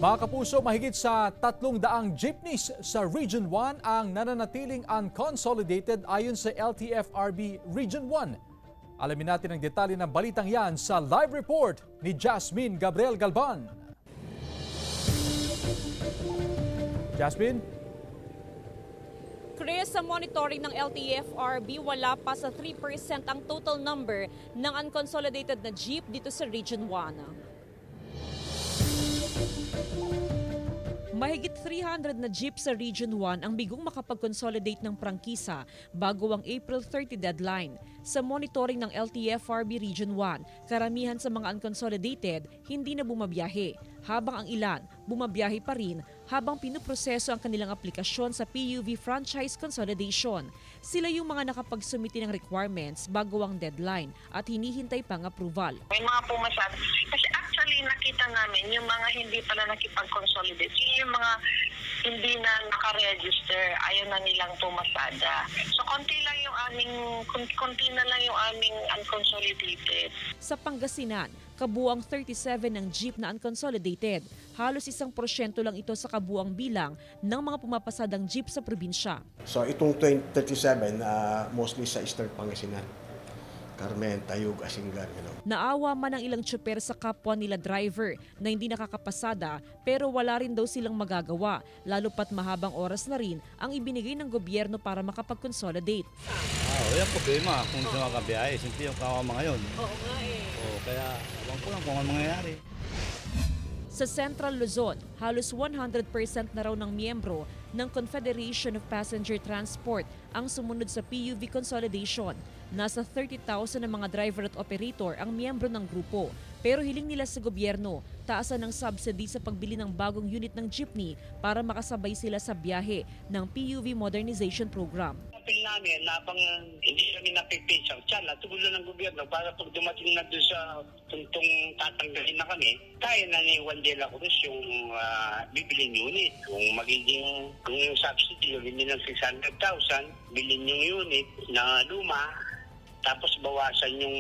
Mga kapuso, mahigit sa 300 jeepneys sa Region 1 ang nananatiling unconsolidated ayon sa LTFRB Region 1. Alamin natin ang detalye ng balitang yan sa live report ni Jasmine Gabriel Galban. Jasmine? Chris, sa monitoring ng LTFRB, wala pa sa 3% ang total number ng unconsolidated na jeep dito sa Region 1. Mahigit 300 na jeep sa Region 1 ang bigong makapag-consolidate ng prangkisa bago ang April 30 deadline. Sa monitoring ng LTFRB Region 1, karamihan sa mga unconsolidated hindi na bumabiyahe, habang ang ilan bumabiyahe pa rin habang pinuproseso ang kanilang aplikasyon sa PUV franchise consolidation. Sila yung mga nakapagsumiti ng requirements bago ang deadline at hinihintay pang approval. May mga pumasad. Kasi actually nakita namin yung mga hindi pala nakipag-consolidate. Yung mga hindi na nakaregister, ayaw na nilang pumasada. So konti na lang yung aming unconsolidated. Sa Pangasinan, kabuang 37 ng jeep na unconsolidated. Halos 1% lang ito sa kabuang bilang ng mga pumapasadang jeep sa probinsya. So itong 37 mostly sa Eastern Pangasinan. Carmen, Tayug, Asingan. Naawa man ang ilang tsuper sa kapwa nila driver na hindi nakakapasada pero wala rin daw silang magagawa lalo pat mahabang oras na rin ang ibinigay ng gobyerno para makapag-consolidate. Walang problema kung sa mga kabiyahe. Simple yung kawama ngayon. Oo nga Kaya abang ko lang kung ano mangyayari. Sa Central Luzon, halos 100% na raw ng miyembro ng Confederation of Passenger Transport ang sumunod sa PUV consolidation. Nasa 30,000 na mga driver at operator ang miyembro ng grupo. Pero hiling nila sa gobyerno, taasan ng subsidy sa pagbili ng bagong unit ng jeepney para makasabay sila sa biyahe ng PUV Modernization Program. Tingin namin na habang hindi kami napipage ang tiyan at tugulo ng gobyerno para pag dumating na doon sa tuntong tatanggalin na kami, kaya na ni Wandela Cruz yung bibilin unit. Kung yung subsidy, hindi ng 600,000, bilhin yung unit na luma, tapos bawasan yung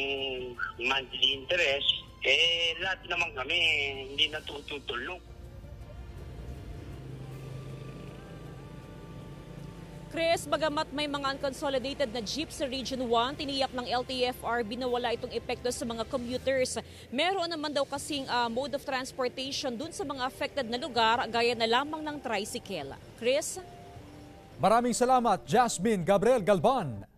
monthly interest, lahat naman kami hindi natutulog. Chris, bagamat may mga unconsolidated na jeep sa Region 1, tiniyak ng LTFRB na wala itong epekto sa mga commuters. Meron naman daw kasing mode of transportation dun sa mga affected na lugar, gaya na lamang ng tricycle. Chris? Maraming salamat, Jasmine Gabriel Galban.